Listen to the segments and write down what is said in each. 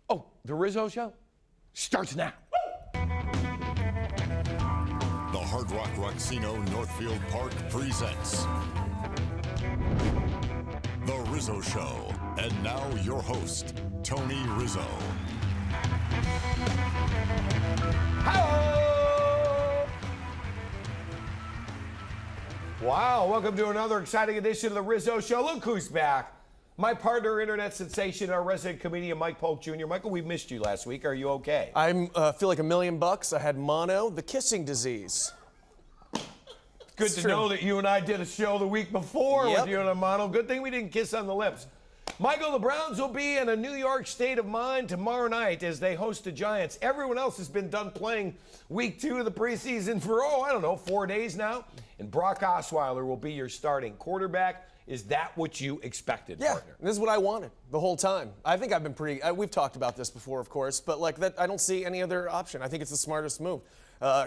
Oh, the Rizzo Show starts now. The Hard Rock Rocksino Northfield Park presents The Rizzo Show. And now your host, Tony Rizzo. Hello! Wow, welcome to another exciting edition of The Rizzo Show. Look who's back. My partner, internet sensation, our resident comedian, Mike Polk Jr. Michael, we missed you last week. Are you okay? I feel like $1,000,000. I had mono, the kissing disease. Good to know that you and I did a show the week before with you and Amano. Good thing we didn't kiss on the lips. Michael, the Browns will be in a New York state of mind tomorrow night as they host the Giants. Everyone else has been done playing week 2 of the preseason for, 4 days now. And Brock Osweiler will be your starting quarterback. Is that what you expected, partner? This is what I wanted the whole time. I think I've been pretty, we've talked about this before, of course, but like that, I don't see any other option. I think it's the smartest move.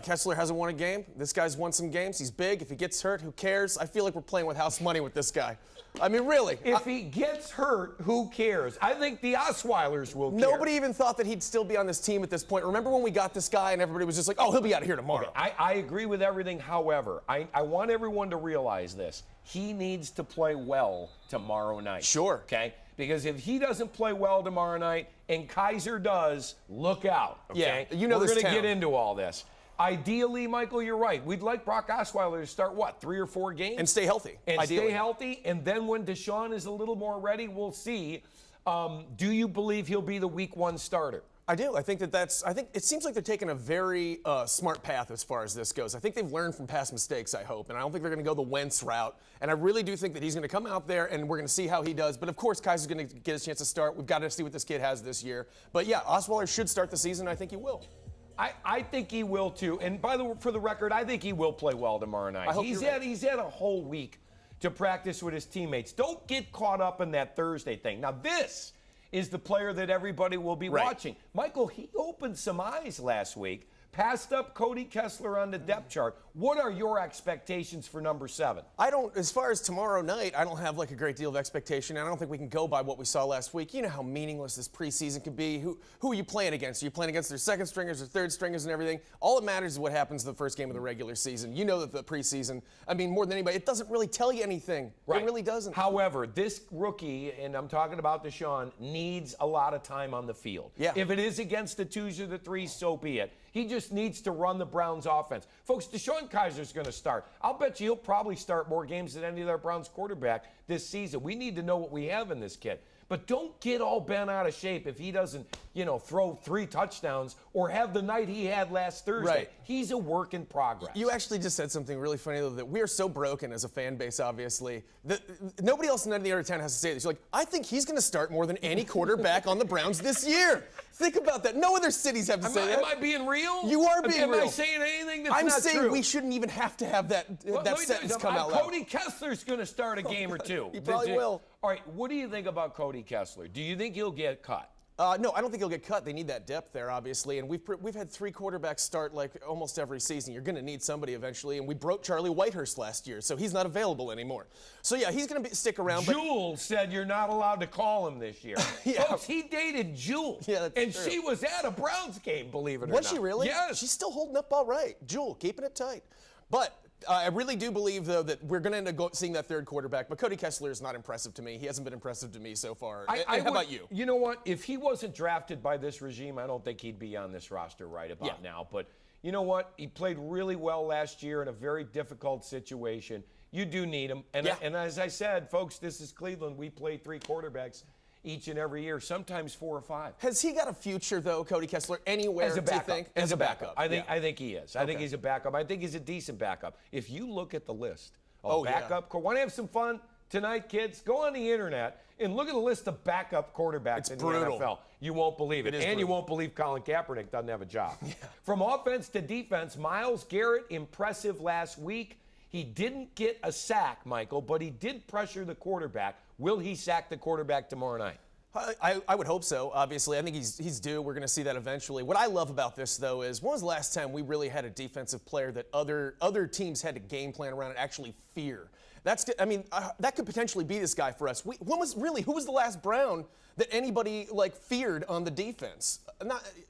Kessler hasn't won a game. This guy's won some games. He's big. If he gets hurt, who cares? I feel like we're playing with house money with this guy. I mean, really. If he gets hurt, who cares? I think the Osweilers will care. Nobody even thought that he'd still be on this team at this point. Remember when we got this guy and everybody was just like, oh, he'll be out of here tomorrow. Okay, I agree with everything. However, I want everyone to realize this. He needs to play well tomorrow night. Sure. Okay? Because if he doesn't play well tomorrow night and Kaiser does, look out. Okay? Yeah, you know we're this going to town. get into all this. Ideally, Michael, you're right. We'd like Brock Osweiler to start, 3 or 4 games? And stay healthy. And ideally. stay healthy. And then when Deshaun is a little more ready, we'll see. Do you believe he'll be the week 1 starter? I do. I think I think it seems like they're taking a very smart path as far as this goes. I think they've learned from past mistakes, I hope. And I don't think they're going to go the Wentz route. And I really do think that he's going to come out there and we're going to see how he does. But of course, Kaiser's going to get his chance to start. We've got to see what this kid has this year. But yeah, Osweiler should start the season. I think he will. I think he will too. And for the record, I think he will play well tomorrow night. He's had a whole week to practice with his teammates. Don't get caught up in that Thursday thing. Now this is the player that everybody will be watching. Michael, he opened some eyes last week. Passed up Cody Kessler on the depth chart. What are your expectations for number 7? As far as tomorrow night, I don't have like a great deal of expectation. And I don't think we can go by what we saw last week. You know how meaningless this preseason can be. Who are you playing against? Are you playing against their second stringers or third stringers and everything? All that matters is what happens in the first game of the regular season. You know that the preseason, I mean, more than anybody, it doesn't really tell you anything. Right. It really doesn't. However, this rookie, and I'm talking about Deshaun, needs a lot of time on the field. Yeah. If it is against the 2s or the 3s, so be it. He just needs to run the Browns offense. Folks, Deshaun Kaiser's going to start. I'll bet you he'll probably start more games than any other Browns quarterback this season. We need to know what we have in this kid. But don't get all bent out of shape if he doesn't, throw 3 touchdowns or have the night he had last Thursday. Right. He's a work in progress. You actually just said something really funny, though, that we are so broken as a fan base, obviously, that nobody else in any other town has to say this. You're like, I think he's going to start more than any quarterback on the Browns this year. Think about that. No other cities have to say that. Am I being real? You are being real. Am I saying anything that's I'm not true? I'm saying we shouldn't even have to have that sentence come out loud. Cody Kessler's going to start a game or 2. He probably will. All right, what do you think about Cody Kessler? Do you think he'll get cut? No, I don't think he'll get cut. They need that depth there, obviously. And we've had 3 quarterbacks start like almost every season. You're going to need somebody eventually. And we broke Charlie Whitehurst last year, so he's not available anymore. So, yeah, he's going to stick around. Jules said you're not allowed to call him this year. Yeah. Folks, he dated Jules. Yeah, that's and true. she was at a Browns game, believe it or not. Was she really? Yes. She's still holding up all right. Jewel, keeping it tight. But I really do believe, though, that we're going to end up seeing that third quarterback. But Cody Kessler is not impressive to me. He hasn't been impressive to me so far. How about you? You know what? If he wasn't drafted by this regime, I don't think he'd be on this roster right about now. But you know what? He played really well last year in a very difficult situation. You do need him. And as I said, folks, this is Cleveland. We play 3 quarterbacks each and every year, sometimes 4 or 5. Has he got a future, though, Cody Kessler, anywhere, as a backup? do you think? As a backup. I think he is. I think he's a backup. I think he's a decent backup. If you look at the list of backup, want to have some fun tonight, kids? Go on the internet and look at the list of backup quarterbacks in the NFL. You won't believe it. And you won't believe Colin Kaepernick doesn't have a job. From offense to defense, Myles Garrett, impressive last week. He didn't get a sack, Michael, but he did pressure the quarterback. Will he sack the quarterback tomorrow night? I would hope so, obviously. I think he's due. We're going to see that eventually. What I love about this, though, is when was the last time we really had a defensive player that other teams had to game plan around and actually fear? That could potentially be this guy for us. Who was the last Brown that anybody feared on the defense?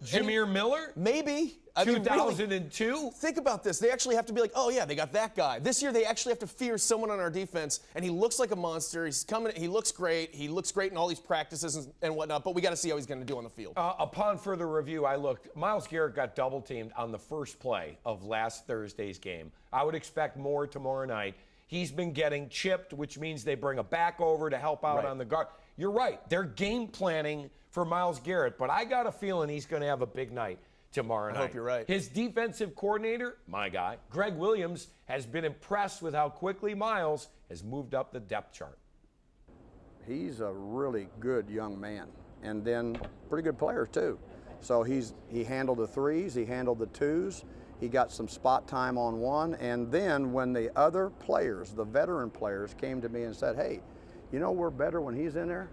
Jameer Miller? Maybe. 2002? Really, think about this. They actually have to be like, oh yeah, they got that guy. This year they actually have to fear someone on our defense, and he looks like a monster. He's coming. He looks great. He looks great in all these practices and whatnot. But we got to see how he's going to do on the field. Upon further review, I looked. Myles Garrett got double teamed on the first play of last Thursday's game. I would expect more tomorrow night. He's been getting chipped, which means they bring a back over to help out on the guard. You're right. They're game planning for Myles Garrett, but I got a feeling he's going to have a big night tomorrow night. I hope you're right. His defensive coordinator, my guy, Greg Williams, has been impressed with how quickly Myles has moved up the depth chart. He's a really good young man, and then pretty good player too. So he handled the threes, he handled the twos, he got some spot time on one, and then when the other players, the veteran players, came to me and said, hey, you know we're better when he's in there?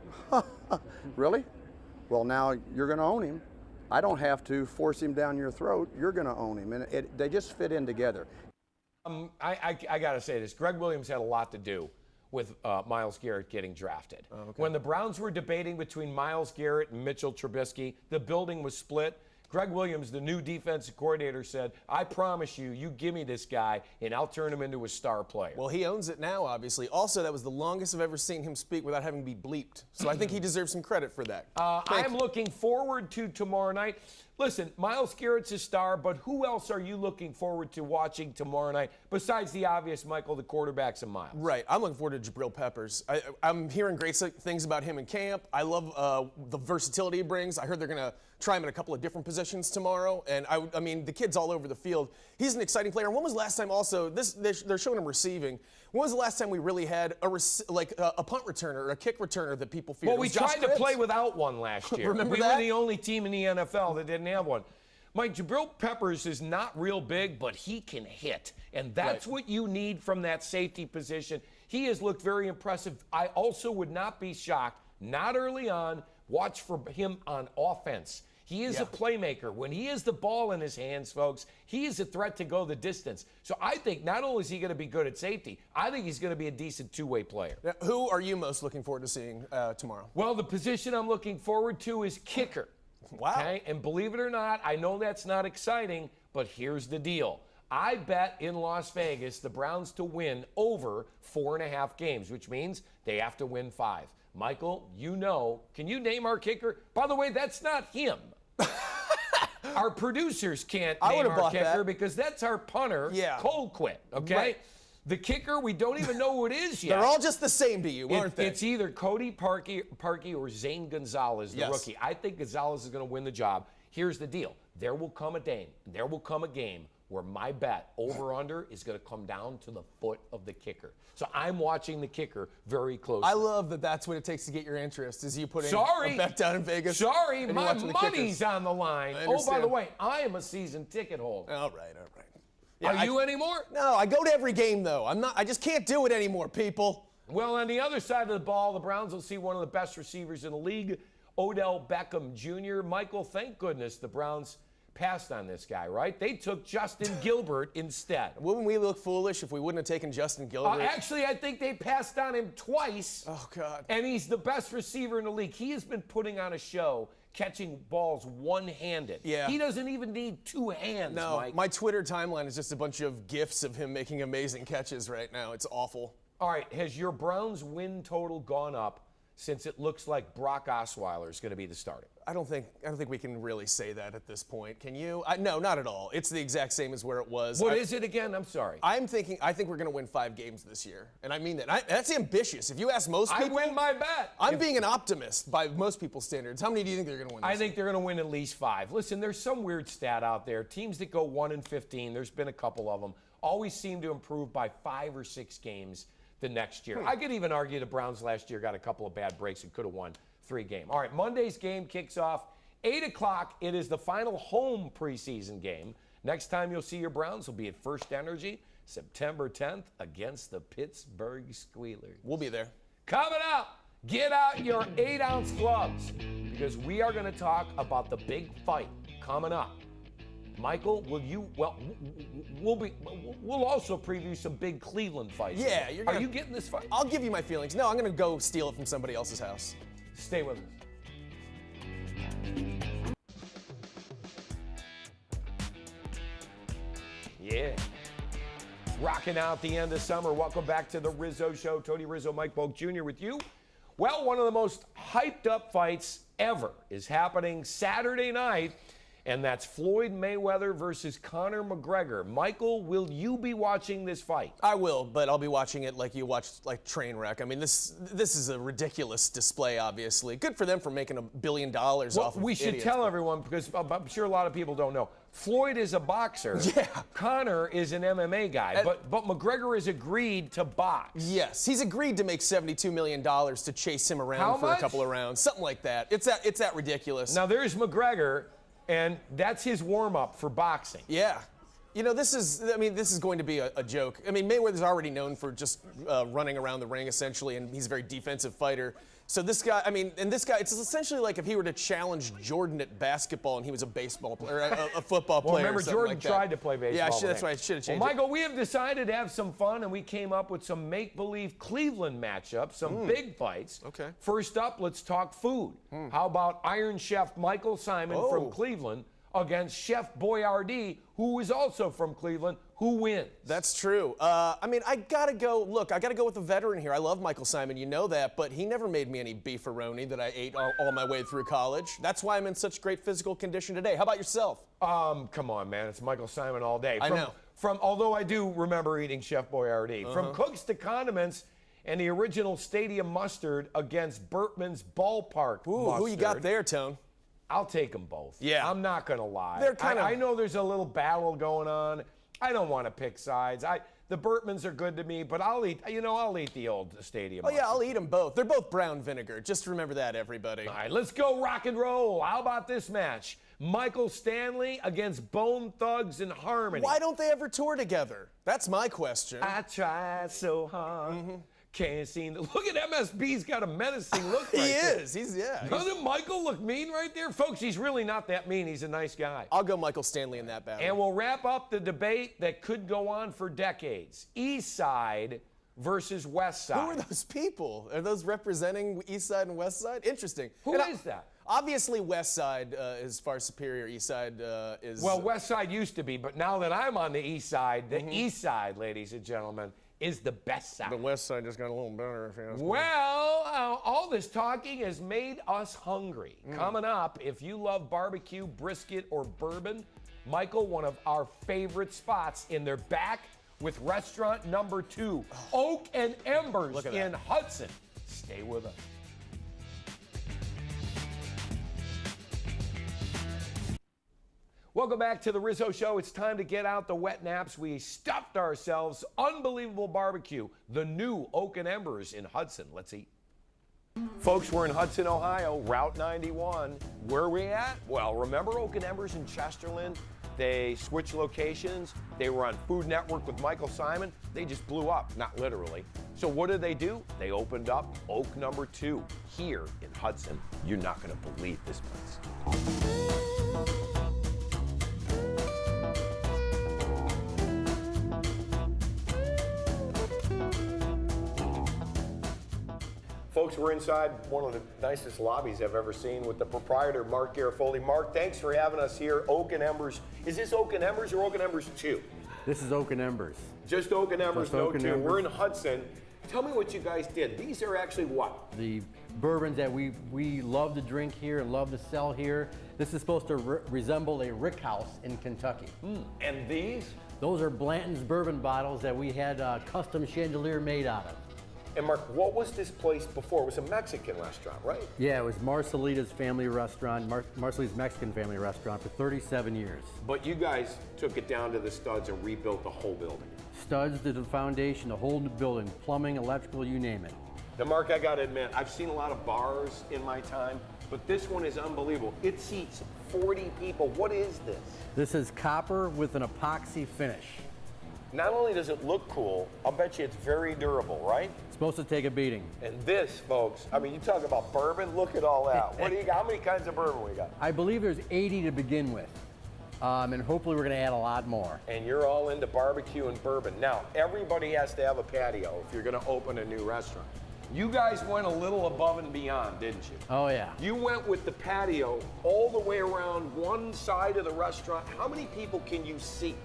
Really? Well, now you're going to own him. I don't have to force him down your throat. You're going to own him. And they just fit in together. I got to say this. Greg Williams had a lot to do with Myles Garrett getting drafted. Oh, okay. When the Browns were debating between Myles Garrett and Mitchell Trubisky, the building was split. Greg Williams, the new defensive coordinator, said, I promise you, you give me this guy, and I'll turn him into a star player. Well, he owns it now, obviously. Also, that was the longest I've ever seen him speak without having to be bleeped. So I think he deserves some credit for that. I'm looking forward to tomorrow night. Listen, Myles Garrett's a star, but who else are you looking forward to watching tomorrow night besides the obvious, Michael, the quarterbacks and Myles? Right. I'm looking forward to Jabril Peppers. I'm hearing great things about him in camp. I love the versatility he brings. I heard they're going to try him in a couple of different positions tomorrow. And, I mean, the kid's all over the field. He's an exciting player. And when was the last time also, they're showing him receiving. When was the last time we really had a punt returner or a kick returner that people feared? Well, we tried to play without one last year. Remember we that? were the only team in the NFL that didn't have one. Mike, Jabril Peppers is not real big, but he can hit. And that's what you need from that safety position. He has looked very impressive. I also would not be shocked, not early on, watch for him on offense. He is a playmaker. When he has the ball in his hands, folks, he is a threat to go the distance. So I think not only is he going to be good at safety, I think he's going to be a decent two-way player. Now, who are you most looking forward to seeing tomorrow? Well, the position I'm looking forward to is kicker. Wow. Okay? And believe it or not, I know that's not exciting, but here's the deal. I bet in Las Vegas the Browns to win over 4.5 games, which means they have to win 5. Michael, you know, can you name our kicker? By the way, that's not him. Our producers can't name our kicker because that's our punter, Colquitt, okay? Right. The kicker, we don't even know who it is yet. They're all just the same to you, aren't they? It's either Cody Parkey or Zane Gonzalez, the rookie. I think Gonzalez is going to win the job. Here's the deal. There will come a game where my bet over-under is going to come down to the foot of the kicker. So I'm watching the kicker very closely. I love that that's what it takes to get your interest, is you putting a bet down in Vegas. Sorry, my money's on the line. Oh, by the way, I am a season ticket holder. All right. Yeah, Are you anymore? No, I go to every game, though. I just can't do it anymore, people. Well, on the other side of the ball, the Browns will see one of the best receivers in the league, Odell Beckham Jr. Michael, thank goodness the Browns passed on this guy, right? They took Justin Gilbert instead. Wouldn't we look foolish if we wouldn't have taken Justin Gilbert? Actually, I think they passed on him twice. Oh, God. And he's the best receiver in the league. He has been putting on a show, catching balls one-handed. Yeah. He doesn't even need two hands, No, Mike. my Twitter timeline is just a bunch of GIFs of him making amazing catches right now. It's awful. All right, has your Browns win total gone up since it looks like Brock Osweiler is going to be the starter? I don't think we can really say that at this point. Can you? No, not at all. It's the exact same as where it was. What is it again? I'm sorry. I think we're going to win 5 games this year, and I mean that. That's ambitious. If you ask most people, I win my bet. I'm being an optimist by most people's standards. How many do you think they're going to win? I think they're going to win at least 5. Listen, there's some weird stat out there. Teams that go 1-15, there's been a couple of them, always seem to improve by 5 or 6 games the next year. I could even argue the Browns last year got a couple of bad breaks and could have won 3 games. All right, Monday's game kicks off 8 o'clock. It is the final home preseason game. Next time you'll see your Browns will be at First Energy, September 10th against the Pittsburgh Squealers. We'll be there. Coming up, get out your 8-ounce gloves because we are going to talk about the big fight coming up Michael, will you? Well, we'll also preview some big Cleveland fights. Yeah, Are you getting this fight? I'll give you my feelings. No, I'm gonna go steal it from somebody else's house. Stay with us. Yeah. Rocking out the end of summer. Welcome back to the Rizzo Show. Tony Rizzo, Mike Bogue Jr. with you. Well, one of the most hyped up fights ever is happening Saturday night, and that's Floyd Mayweather versus Conor McGregor. Michael, will you be watching this fight? I will, but I'll be watching it like you watch Trainwreck. I mean, this is a ridiculous display, obviously. Good for them for making $1 billion off of We should tell everyone, because I'm sure a lot of people don't know. Floyd is a boxer. Yeah. Conor is an MMA guy, but McGregor has agreed to box. Yes, he's agreed to make $72 million to chase him around How for much? a couple of rounds, something like that. It's that ridiculous. Now there's McGregor, and that's his warm-up for boxing. Yeah. You know, this is going to be a joke. I mean, Mayweather's already known for just running around the ring, essentially, and he's a very defensive fighter. So this guy, it's essentially like if he were to challenge Jordan at basketball and he was a baseball player, a football player. Well, remember, Jordan like tried to play baseball. Yeah, that's right. I should have changed it. Michael, we have decided to have some fun, and we came up with some make-believe Cleveland matchups, some big fights. Okay. First up, let's talk food. How about Iron Chef Michael Simon from Cleveland against Chef Boyardee, who is also from Cleveland? Who wins? That's true. I gotta go with the veteran here. I love Michael Simon, you know that, but he never made me any beefaroni that I ate all my way through college. That's why I'm in such great physical condition today. How about yourself? Come on, man. It's Michael Simon all day. I know. Although I do remember eating Chef Boyardee. From cooks to condiments and the original stadium mustard against Burtman's ballpark mustard. Who you got there, Tone? I'll take them both. Yeah. I'm not going to lie. They're kind of... I know there's a little battle going on. I don't want to pick sides. The Burtmans are good to me, but I'll eat the old stadium. Oh, yeah, I'll eat them both. They're both brown vinegar. Just remember that, everybody. All right, let's go rock and roll. How about this match? Michael Stanley against Bone Thugs and Harmony. Why don't they ever tour together? That's my question. I tried so hard. Can't seem to. Look at MSB's got a menacing look right there. He is. Doesn't Michael look mean right there? Folks, he's really not that mean. He's a nice guy. I'll go Michael Stanley in that battle. And we'll wrap up the debate that could go on for decades. East Side versus West Side. Who are those people? Are those representing East Side and West Side? Interesting. Who is that? Obviously, West Side is far superior. East Side is... Well, West Side used to be, but now that I'm on the East Side, the East Side, ladies and gentlemen, is the best side. The West Side just got a little better, if you ask me. Well, all this talking has made us hungry. Coming up, if you love barbecue, brisket, or bourbon, Michael, one of our favorite spots in their back with restaurant number 2, Oak and Embers in Hudson. Stay with us. Welcome back to the Rizzo Show. It's time to get out the wet naps. We stuffed ourselves. Unbelievable barbecue. The new Oak and Embers in Hudson. Let's eat. Folks, we're in Hudson, Ohio, Route 91. Where are we at? Well, remember Oak and Embers in Chesterland? They switched locations. They were on Food Network with Michael Simon. They just blew up, not literally. So what did they do? They opened up Oak number 2 here in Hudson. You're not going to believe this place. Folks, we're inside one of the nicest lobbies I've ever seen with the proprietor, Mark Garofoli. Mark, thanks for having us here. Oak and Embers. Is this Oak and Embers or Oak and Embers 2? This is Oak and Embers. Just Oak and Embers, no 2. Embers. We're in Hudson. Tell me what you guys did. These are actually what? The bourbons that we love to drink here and love to sell here. This is supposed to resemble a rick house in Kentucky. And these? Those are Blanton's bourbon bottles that we had a custom chandelier made out of. And Mark, what was this place before? It was a Mexican restaurant, right? Yeah, it was Marcelita's family restaurant, Marcelita's Mexican family restaurant for 37 years. But you guys took it down to the studs and rebuilt the whole building. Studs to the foundation, the whole new building, plumbing, electrical, you name it. Now, Mark, I gotta admit, I've seen a lot of bars in my time, but this one is unbelievable. It seats 40 people. What is this? This is copper with an epoxy finish. Not only does it look cool, I'll bet you it's very durable, right? It's supposed to take a beating. And this, folks, I mean, you talk about bourbon, look at all that. What do you got? How many kinds of bourbon we got? I believe there's 80 to begin with. and hopefully we're going to add a lot more. And you're all into barbecue and bourbon. Now, everybody has to have a patio if you're going to open a new restaurant. You guys went a little above and beyond, didn't you? Oh, yeah. You went with the patio all the way around one side of the restaurant. How many people can you seat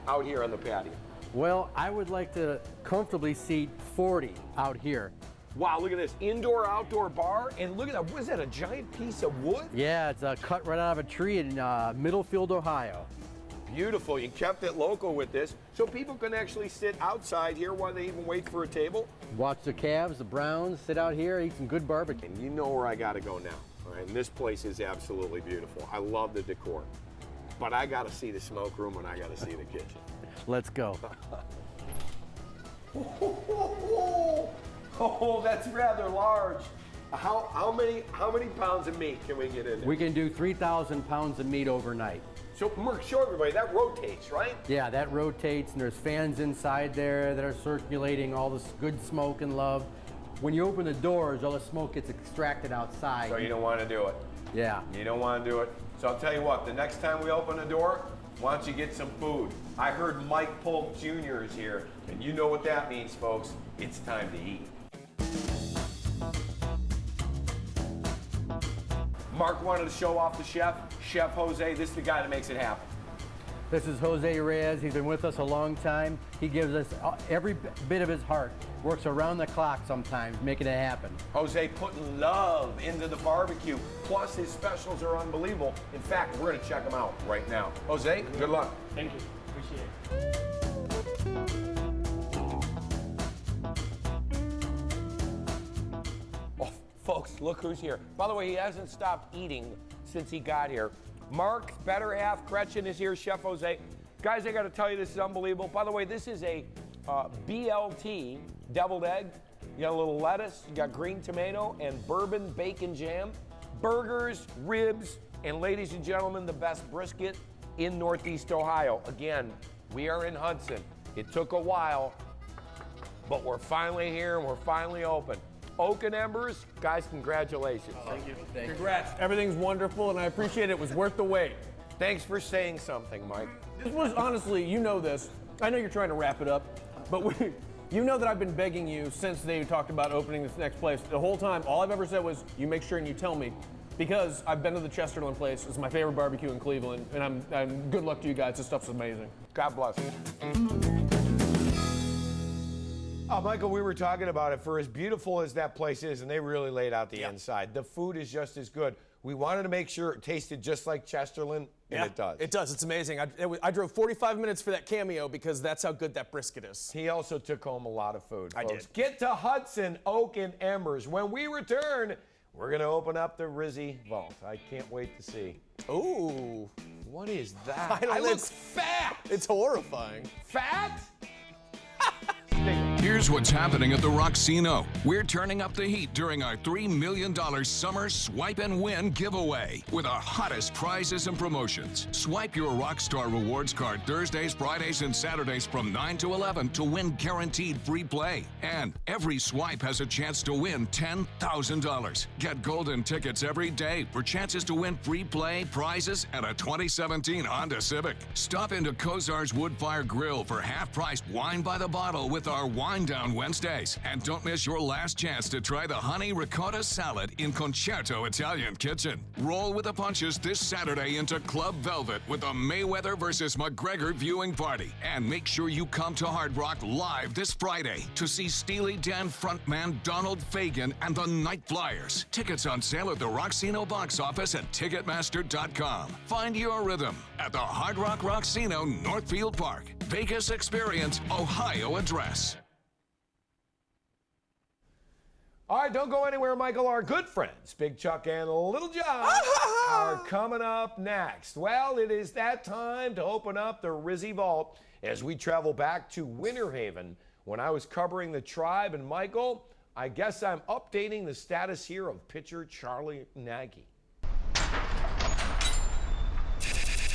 out here on the patio? Well, I would like to comfortably seat 40 out here. Wow, look at this. Indoor-outdoor bar. And look at that. What is that, a giant piece of wood? Yeah, it's cut right out of a tree in Middlefield, Ohio. Beautiful. You kept it local with this. So people can actually sit outside here while they even wait for a table. Watch the Cavs, the Browns, sit out here, eat some good barbecue. And you know where I got to go now. All right? And this place is absolutely beautiful. I love the decor. But I got to see the smoke room and I got to see the kitchen. Let's go. Oh, that's rather large. How many pounds of meat can we get in there? We can do 3,000 pounds of meat overnight. So, Mark, show everybody, that rotates, right? Yeah, that rotates, and there's fans inside there that are circulating all this good smoke and love. When you open the doors, all the smoke gets extracted outside. So you don't want to do it. Yeah. You don't want to do it. So I'll tell you what, the next time we open a door, why don't you get some food? I heard Mike Polk Jr. is here, and you know what that means, folks. It's time to eat. Mark wanted to show off the chef, Chef Jose. This is the guy that makes it happen. This is Jose Reyes. He's been with us a long time. He gives us every bit of his heart. Works around the clock sometimes, making it happen. Jose putting love into the barbecue. Plus, his specials are unbelievable. In fact, we're going to check them out right now. Jose, good luck. Thank you. Appreciate it. Oh, folks, look who's here. By the way, he hasn't stopped eating since he got here. Mark's better half, Gretchen, is here, Chef Jose. Guys, I got to tell you, this is unbelievable. By the way, this is a BLT, deviled egg. You got a little lettuce, you got green tomato, and bourbon bacon jam. Burgers, ribs, and ladies and gentlemen, the best brisket in Northeast Ohio. Again, we are in Hudson. It took a while, but we're finally here and we're finally open. Oak and Embers, guys, congratulations. Thank you. Congrats. Everything's wonderful, and I appreciate it. It was worth the wait. Thanks for saying something, Mike. This was honestly, you know this. I know you're trying to wrap it up, but you know that I've been begging you since they talked about opening this next place. The whole time, all I've ever said was, you make sure and you tell me, because I've been to the Chesterland place. It's my favorite barbecue in Cleveland, and I'm good luck to you guys. This stuff's amazing. God bless. Oh, Michael, we were talking about it. For as beautiful as that place is, and they really laid out the inside, the food is just as good. We wanted to make sure it tasted just like Chesterland, and it does. It does. It's amazing. I drove 45 minutes for that cameo because that's how good that brisket is. He also took home a lot of food, folks. I did. Get to Hudson, Oak, and Embers. When we return, we're going to open up the Rizzy Vault. I can't wait to see. Ooh. What is that? I look fat. It's horrifying. Fat? Here's what's happening at the Rocksino. We're turning up the heat during our $3 million summer Swipe and Win giveaway with our hottest prizes and promotions. Swipe your Rockstar Rewards card Thursdays, Fridays, and Saturdays from 9 to 11 to win guaranteed free play. And every swipe has a chance to win $10,000. Get golden tickets every day for chances to win free play, prizes, and a 2017 Honda Civic. Stop into Kozar's Woodfire Grill for half-priced wine by the bottle with our Wine Down Wednesdays. And don't miss your last chance to try the honey ricotta salad in Concerto Italian Kitchen. Roll with the punches this Saturday into Club Velvet with the Mayweather versus McGregor viewing party. And make sure you come to Hard Rock live this Friday to see Steely Dan frontman Donald Fagen and the Night Flyers. Tickets on sale at the Rocksino box office at Ticketmaster.com. Find your rhythm at the Hard Rock Rocksino Northfield Park. Vegas Experience, Ohio address. All right, don't go anywhere, Michael. Our good friends, Big Chuck and Little John, are coming up next. Well, it is that time to open up the Rizzy Vault as we travel back to Winter Haven when I was covering the Tribe. And, Michael, I guess I'm updating the status here of pitcher Charlie Nagy.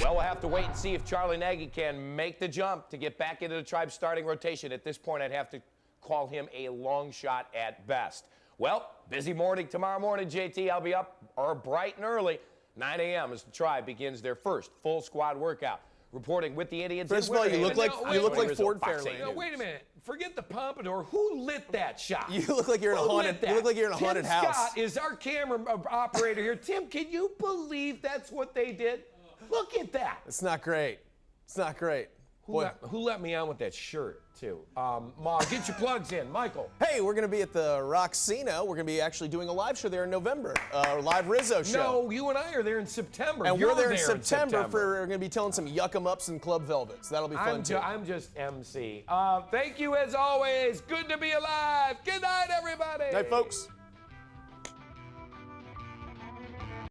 Well, we'll have to wait and see if Charlie Nagy can make the jump to get back into the Tribe starting rotation. At this point, I'd have to call him a long shot at best. Well, busy morning tomorrow morning, JT. I'll be up bright and early. 9 a.m. as the Tribe begins their first full squad workout. Reporting with the Indians. First of all, you look like Ford Fairlane. No, wait a minute. Forget the pompadour. Who lit that shot? You look like you're in a haunted. You look like you're in a haunted house. Tim Scott is our camera operator here. Tim, can you believe that's what they did? Look at that. It's not great. It's not great. Who let me on with that shirt, too? Ma, get your plugs in. Michael. Hey, we're going to be at the Roxino. We're going to be actually doing a live show there in November. Live Rizzo show. No, you and I are there in September. And we're there in September. We're going to be telling some yuck-em-ups and Club Velvets. That'll be fun, too. I'm just MC. Thank you, as always. Good to be alive. Good night, everybody. Night, folks.